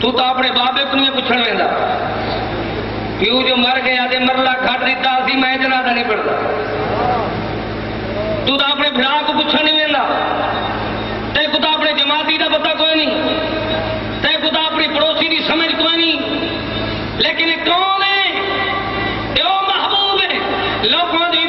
تو اپنے بابے کو نہیں پوچھنے ویندہ پیو جو مر گیا دے مرلا کھٹ دیتا سی میں جنازہ نہیں پڑھتا تو اپنے بھرا کو پوچھنے نہیں ویندہ تے کو اپنے جماعتی دا پتہ کوئی نہیں تے کو اپنی پڑوسی دی سمجھ کوئی نہیں لیکن یہ کون ہے یہ وہ محبوب ہے لوگوں دی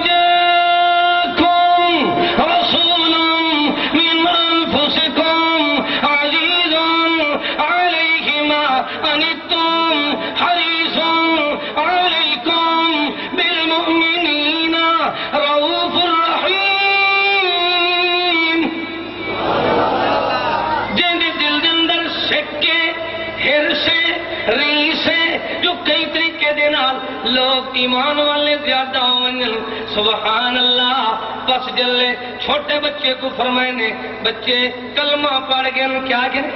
لوگ ایمان والے زیادہ ہوئے سبحان اللہ پس جلے چھوٹے بچے کو فرمائنے بچے کلمہ پڑھ گئے کیا گئے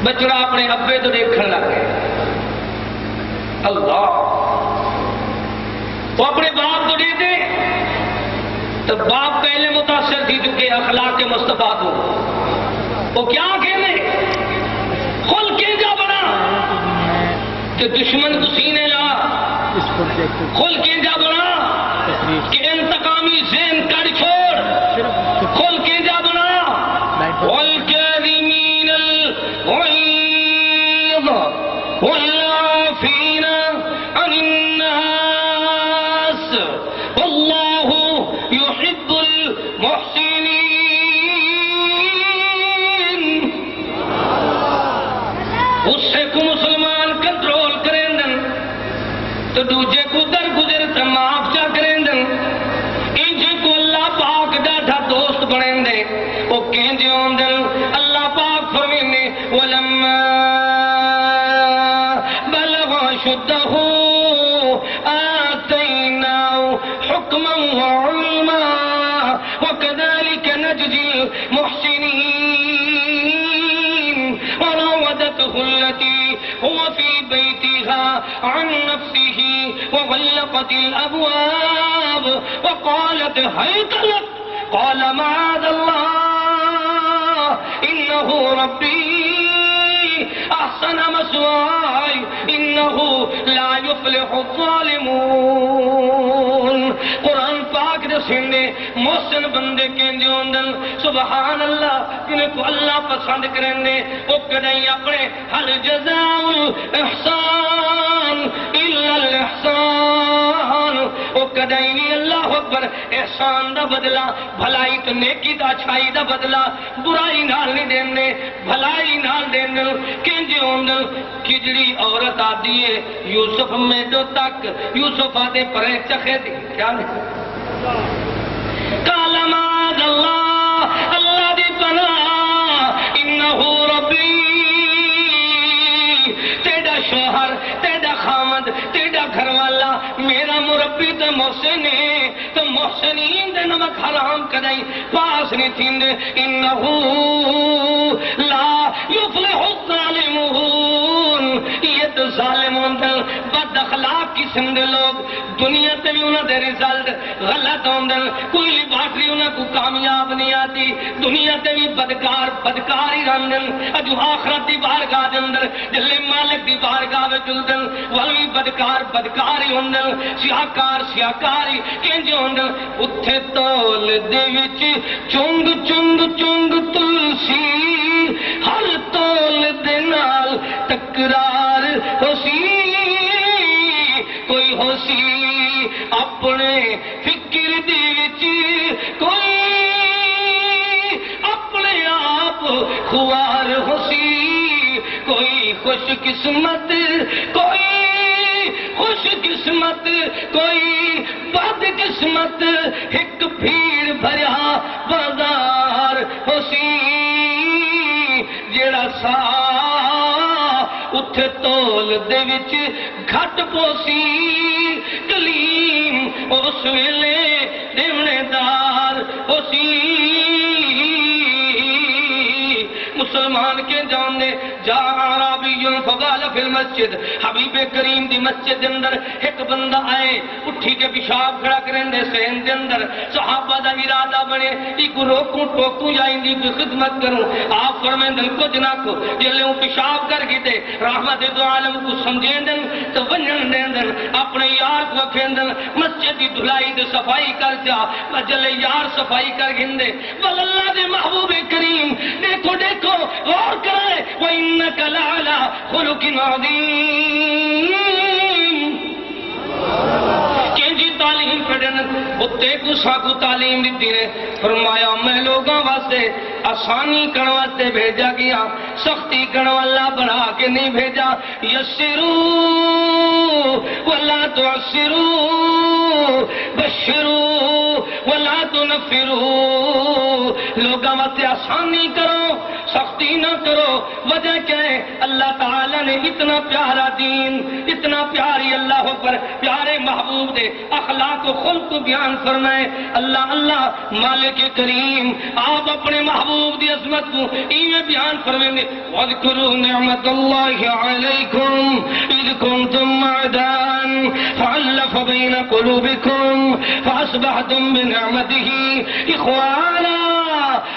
بچڑا اپنے ابے تو دیکھن لگے اللہ وہ اپنے باپ کو دیتے تو باپ پہلے متاثر تھی چکے اخلاق مصطفیٰ کو وہ کیا کہنے خل کے جا بنا کہ دشمن کو سینے لا خل کے جا بنا کہ انتقامی ذہن کر چھوڑ خل کے جا بنا والکاظمین الغیظ والعافین عن الناس واللہ یحب المحسنین غصے کو مسلمان کنٹرول کریں دن تو دوجے کو در گزر تا معاف چا کریں دن انجے کو اللہ پاک ڈاٹا دوست بنیں دے وہ کہیں ہوں دن اللہ پاک فرمینے وَلَمَّا بَلَغَ شُدَّهُ آتَيْنَاهُ حُكْمًا وَعِلْمًا وَكَذَلِكَ نَجْزِي الْمُحْسِنِينَ وراودته التي هو في بيتها عن نفسه وغلقت الأبواب وقالت هيت لك قال معاذ الله إنه ربي أحسن مثواي إنه لا يفلح الظالمون قرآن پاک دسنے محسن بندے کہندے ہوندن سبحان اللہ جنہیں کو اللہ پسند کرنے وہ کدیں اپنے حل جزاء الاحسان الا الاحسان وہ کدیں نہیں اللہ اکبر احسان دا بدلہ بھلائی تو نیکی دا اچھائی دا بدلہ برائی نال نہیں دینے بھلائی نال دینے کہندے ہوندن کجڑی عورت آدھی ہے یوسف میڈو تک یوسف آدھے پرے چخے دی کیا نہیں قال معاذ اللہ اللہ دی پناہ انہو ربی تیڑا شوہر تیڑا خامد تیڑا گھر والا میرا مربی تو محسن ہے تو محسنین دے نمک حرام کدائی پاس نہیں تھین دے انہو لا یفلح الظالمون یہ تو ظالمون دل بد اخلاق قسم دے لوگ دنیا تے بھی انہوں دے رزلٹ غلط ہوندن کوئی لیبارٹری انہوں کو کامیاب نہیں آتی دنیا تے بھی بدکار ہی رہندن اجو آخرت دی بارگاہ دے اندر جلے مالک دی بارگاہ میں جلدن والوی بدکار ہی ہوندن سیاکار ہی کینجے ہوندن اتھے تول دے وچ چنگ تلسی ہر تول دے نال تکرار ہوسی کوئی ہوسی اپنے فکر دے وچ کوئی اپنے آپ خوار ہوسی کوئی خوش قسمت کوئی خوش قسمت کوئی بد قسمت ایک بھیڑ بھریا بازار ہوسی جیڑا سا اتھے تول دے وچ گھٹ پوسی کلیم اس ویلے دیونے دار ہوسی مسلمان کے جان دے جا عربی فقال فی المسجد حبیب کریم دی مسجد دے اندر ایک بندہ آئے اٹھی کے پیشاب کھڑا کرن دے سین دے اندر صحابہ دا ارادہ بنے ایک روکوں ٹوکوں یا اندی کوئی خدمت کروں آپ فرمائیں دن کو جنا کو جلے ہوں پیشاب کر گی دے رحمت دو عالم کو سمجھیں دن تو ونجن دیں دن اپنے یار کو کھین دن مسجد دی دھلائی دے صفائی کر جا جلے یار صفائی کر گھندے بل اللہ دے محبوب کریم دیکھو دیکھو غور کرے وَإِنَّكَ لَعَلَىٰ خُلُقٍ عَظِيمٍ چینجی تعلیم پڑھن اتے کو ساکو تعلیم دیتی نے فرمایا میں لوگوں واسطے آسانی کرنے واسطے بھیجا گیا سختی کرنے والا بنا کے نہیں بھیجا یسرو ولا تعسرو بشرو ولا تنفرو لوگوں واسطے آسانی کرو سختی نہ کرو وجہ کیا ہے اللہ تعالیٰ نے اتنا پیارا دین اتنا پیاری اللہ پر پیارے محبوب دے اخلاق و خلق کو بیان فرمائے اللہ اللہ مالک کریم آپ اپنے محبوب دی عظمت کو ایمیں بیان فرمائیں گے وَاذْكُرُوا نِعْمَةَ اللَّهِ عَلَيْكُمْ إِذْ كُنْتُمْ أَعْدَاءً فَأَلَّفَ بَيْنَ قُلُوبِكُمْ فَأَصْبَحْتُمْ بِنِعْمَتِهِ إِخْوَانًا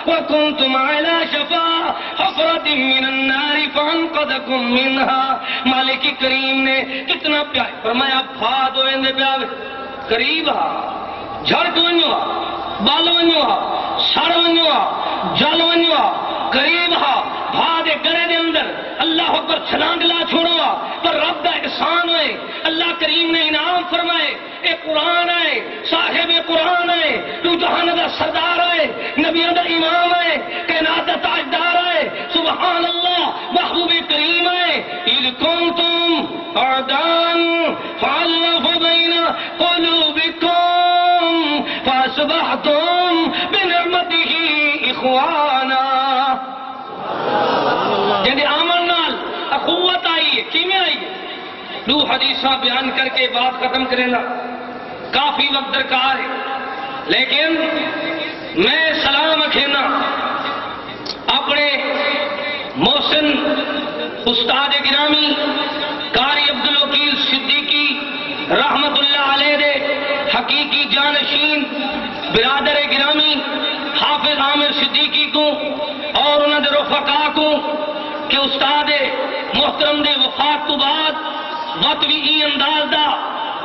وَكُنْتُمْ عَلَى شَفَا حُفْرَةٍ مِّنَ النَّارِ فَأَنْقَذَكُمْ مِنْهَا مالک کریم نے کتنا پیار فرمایا پھاد ہوئے دے پیار قریب ہا جھڑک ونجوا بال ونجوا سڑ ونجوا جل ونجوا قریب ہا بھاد گرے دے اندر اللہ پر چھلانگ لا چھوڑوا پر رب دا احسان ہوئے اللہ کریم نے انعام فرمائے اے قرآن ہے صاحب قرآن ہے تو جہان دا سردار ہے نبی دا امام ہے کائنات دا تاجدار ہے سبحان اللہ محبوب کریم ہے اذ کنتم اعداء فالف بین قلوبکم فاصبحتم بنعمته اخوانا جنہیں آمن نال اخوت آئی ہے کیمیں آئی ہے دو حدیثہ بیان کر کے بات ختم کریں نا کافی وقت درکار ہے لیکن میں سلام اکھینا اپنے محسن استاد گرامی قاری عبدالوکیل صدیقی رحمت اللہ علیہ دے حقیقی جانشین برادر گرامی حافظ عامر صدیقی کو اور انہوں نے رفقا کو کہ استاد محترم دے وفات تو بعد وطوی ای انداز دا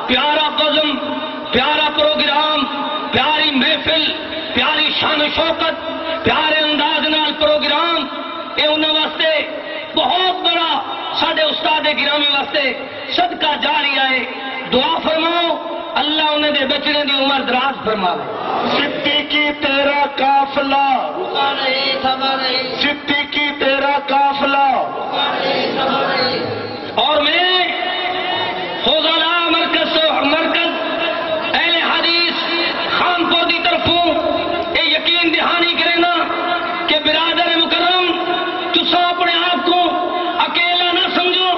پیارا بزم پیارا پروگرام پیاری محفل پیاری شان و شوکت پیارے انداز نال پروگرام اے انہوں واسطے بہت بڑا ساڑھے استاد گرامی واسطے صدقہ جاری آئے دعا فرماؤ اللہ انہیں دے بچنے دی عمر دراز فرماؤ صدیقی تیرا قافلہ صدیقی تیرا قافلہ اور میں فضلہ مرکز اہل حدیث خانپور دی طرفوں اے یقین دہانی کرنا کہ برادر مکرم تسا اپنے آپ کو اکیلا نہ سمجھو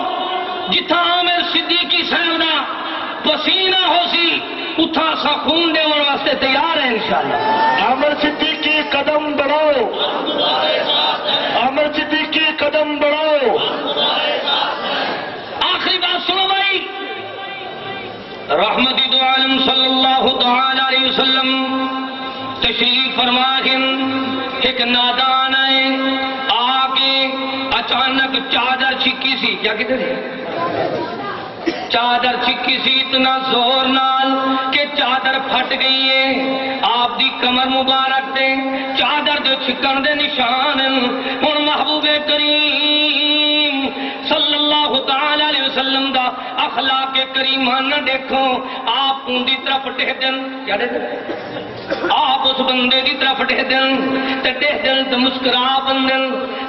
جتھا عامر صدیقی صاحب دا پسینہ ہو سی اتھا سا خون دے اور واسطے تیار ہے انشاءاللہ عامر صدیقی قدم بڑھاؤ عامر صدیقی قدم بڑھاؤ آخری بات سنو بھائی رحمتی دو عالم صلی اللہ تعالی علیہ وسلم تشریف فرما کے ایک نادان آئے آ کے اچانک چادر چھکی سی کیا کہتے تھے چادر چھکی سی اتنا زور نال کہ چادر پھٹ گئی ہے آپ دی کمر مبارک دے چادر دے چھکن دے نشان ہن محبوب کریم صلی اللہ تعالی علیہ وسلم دا اخلاق کریمانہ دیکھو آپ ان دی طرف ٹہ دن کیا دے دن آپ اس بندے دی طرف ٹہ دن تے ٹہ دن تے مسکرا بندن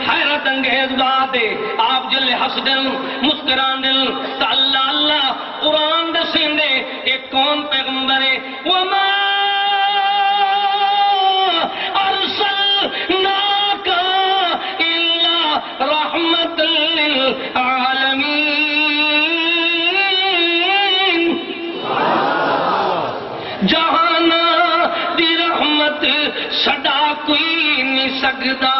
حیرت انگیز بات ہے آپ جلے ہس دن مسکران دن تا اللہ اللہ قرآن دسیں دے ایک کون پیغمبر ہے وما ارسلناک الا رحمت للعالمین جہانا دی رحمت سدا کوئی نہیں سکتا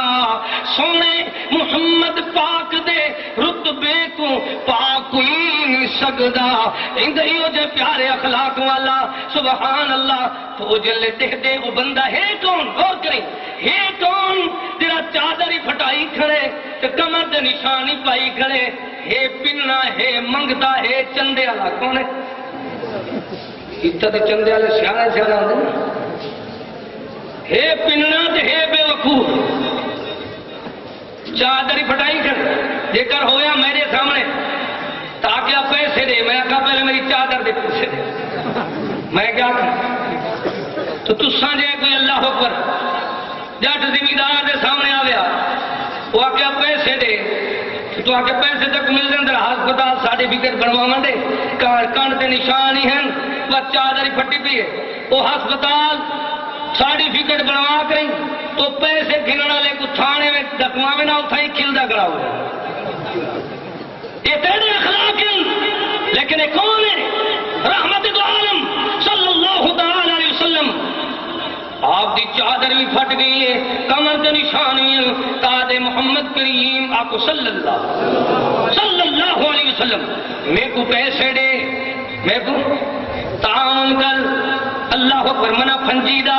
سونے محمد پاک دے رتبے کو پاک کوئی نہیں سکدا اندھیو جے پیارے اخلاق والا سبحان اللہ تو جلے دیکھ دے وہ بندہ ہے کون غور کریں ہے کون تیرا چادر ہی پھٹائی کھڑے تے کمر دے نشانی پائی کھڑے ہے پننا ہے منگتا ہے چندے والا کون ہے اتنا تو چندے والے سیانے سیانے ہوتے ہیں ہے پننا تے ہے بے وقوف چادر ہی پھٹائی کھڑے جے کر ہویا میرے سامنے تاکہ آپ پیسے دے میں کہا پہلے میری چادر دے پیسے دے میں کیا کہا تو تساں جے کوئی اللہ اکبر جٹ زمیندار دے سامنے آیا وہ آکے پیسے دے تو آکے پیسے تک مل دیں در ہسپتال سرٹیفکیٹ بنواواں دے کانڈ تے نشان ہی ہیں وہ چادر ہی پھٹی پئی ہے وہ ہسپتال سرٹیفکیٹ بنوا کریں تو پیسے گھننا لے کو تھانے میں دکوا میں نہ اتھائی کھلدا کرا ہوا یہ تیرے اخلاق ہیں لیکن یہ کون ہے رحمت دو عالم صلی اللہ تعالی علیہ وسلم آپ دی چادر بھی پھٹ گئی ہے کمر دے نشانی ہے تاج محمد کریم آپ کو صلی اللہ علیہ وسلم میں کو پیسے دے میں کو تعاون کر اللہ اکبر منا پھنجیدہ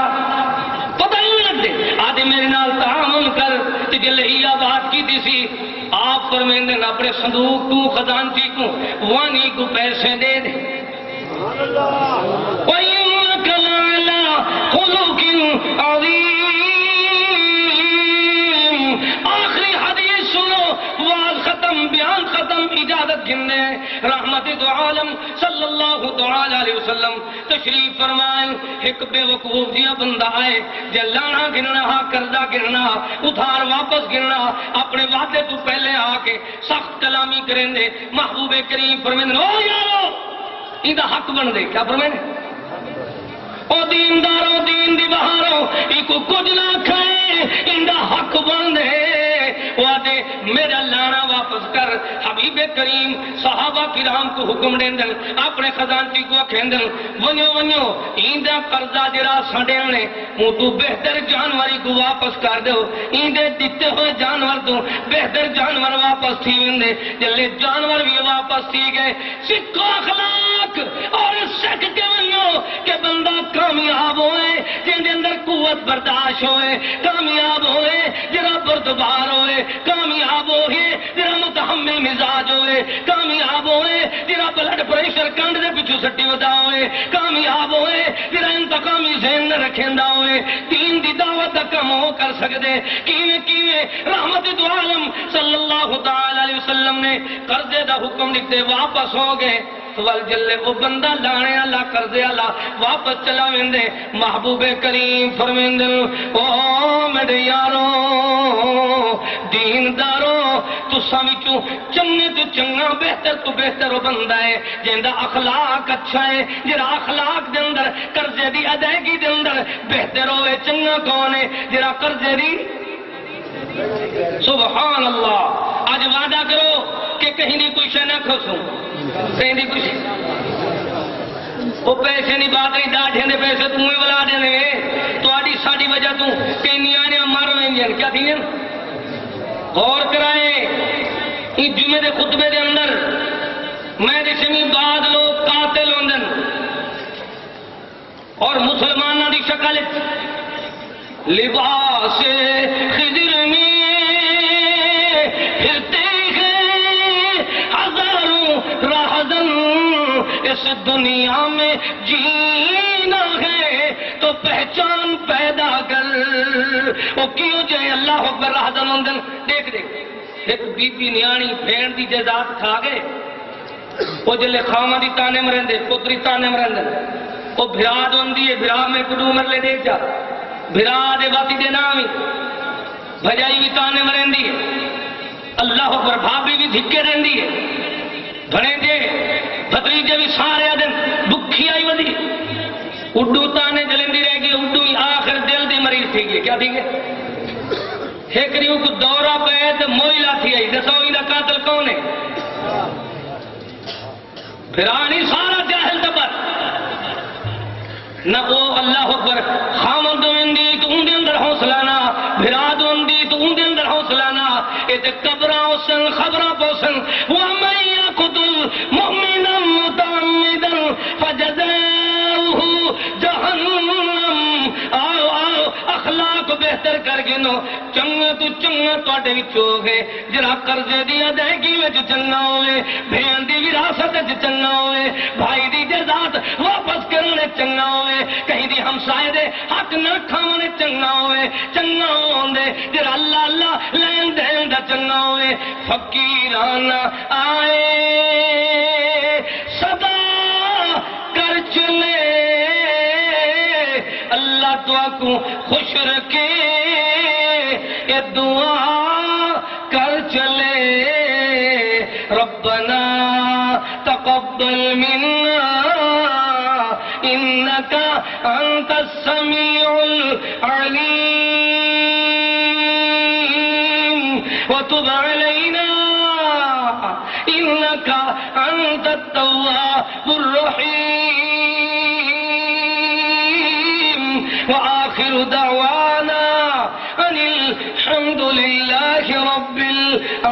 پتہ ہی نہیں لگتے آدھے میرے نال تعاون کر تجھے لہیہ بات کی تھی سی آپ فرمیندے اپنے صندوق کو خزانچی کو وانی کو پیسے دے دے وَإِنَّكَ لَعَلَىٰ خُلُقٍ عَظِيمٍ آخری حدیث سنو واز ختم بیان ختم اجازت گھننے رحمت دو عالم صلی اللہ تعالی علیہ وسلم تشریف فرمائیں ایک بے وقوف دیا بندہ آئے جلانا گننا قرضہ گننا ادھار واپس گننا اپنے وعدے تو پہلے آ کے سخت کلامی کریں دے محبوب کریم فرمائیں او یارو ایدہ حق بن دے کیا فرمائیں او دینداروں دین دی بہاروں ایکو کچھ نہ کھائیں ایدہ حق بن دے وعدے میرا لانا واپس کر حبیب کریم صحابہ کرام کو حکم دیں دن اپنے خزانچی کو کھیندن ونیو ایندہ قرضہ جرا سڑیانے وہ تو بہتر جانوری کو واپس کر دو ایندے دیتے ہوئے جانور تو بہتر جانور واپس تھی وندے جلے جانور بھی واپس تھی گئے سکھو اخلاق اور سکھ کے ونیو کہ بندہ کامیاب ہوئے جن دے اندر قوت برداشت ہوئے کامیاب ہوئے جرا بردبار ہوئے کامیاب ہوئے جرا متحمل مزاج ہوئے کامیاب ہوئے جرا بلڈ پریشر کنڈ دے پچھو سٹی ودا ہوئے کامیاب ہوئے جرا انتقامی ذہن نہ رکھیندا ہوئے دین دی دعوت دا کم ہو کر سکدے کیویں رحمت دو عالم صلی اللہ تعالی علیہ وسلم نے قرضے دا حکم دیتے واپس ہو گئے وال جلے وہ بندہ لانے اللہ قرضے اللہ واپس چلا ویندے محبوب کریم فرمیندے او میرے یارو دیندارو تو سامچوں چنگے تو چنگا بہتر تو بہتر بندہ ہے جندہ اخلاق اچھا ہے جرا اخلاق دے اندر قرضے دی ادائیگی دے اندر بہتر ہوئے چنگا کون ہے جرا قرضے دی سبحان اللہ آج وعدہ کرو کہ کہیں نہیں کوئی شے نہ کھسوں کہیں نہیں کوئی وہ پیسے نہیں بات رہی ڈاٹھیں دے پیسے تمہیں بلا دینے میں تو آڑی ساڑی وجہ تو کہیں نہیں آنے مارو انجن کیا تھی غور کرائے اس جمعے دے خطبے دے اندر میں دسمی بعد لوگ قاتل ہوندن اور مسلمانہ دی شکل لباس خضر میں پھرتے ہیں ہزاروں راہزن اس دنیا میں جینا ہے تو پہچان پیدا کر وہ کیوں جائے اللہ اکبر راہزن ہوندن دیکھ ایک بی بی نیانی بھین دی جائیداد کھا گئے وہ جلے خامہ دی تانے مرندے پتری تانے مرندے وہ بھراد ہوندی ہے بھراد میں کڈو مر لے دے جا بھراد باتی دے نامی بھجائی بھی تانے مرندی ہے اللہ اکبر بھابی بھی دھکے رہندی ہے بھنے دے بھتریجے بھی سارے آدم بکھی آئی ودی اڈو تانے جلندی رہ گئی اڈو ہی آخر دل دی مریض تھی گئی کیا تھی گئی ہیکریوں کو دورہ پہت موئلہ تھی آئی دسو ہی دا قاتل کون ہے پھرانی سارا جاہل دبر نہ وہ اللہ اکبر خامد ہوندی تو ان دے اندر حوصلہ نہ بھراد ہوندی تو ان دے اندر حوصلہ لنا ات قبرا حسن خبرا پوسن ومن يقتل مؤمنا متعمدا فجزاؤه جہنم آؤ آؤ اخلاق بہتر کر گنو چنگا تو چنگا تواڈے وچ ہوے جڑا قرضے دی ادائیگی وچ چنگا ہوے بہن دی وراثت وچ چنگا ہوے بھائی دی جزات واپس کرنے چنگا ہوے کہیں دی ہمسائے دے حق نہ کھاونے چنگا ہوے چنگا ہوندے جڑا اللہ اللہ لین دین دا چنگا ہوے فقیرانا آئے صدا کر چلے اللہ تو کو خوش رکھے یہ دعا کر چلے ربنا تقبل منا انك انت السميع العليم وتب علينا انك انت التواب الرحيم وآخر دعوانا ان الحمد لله رب العالمين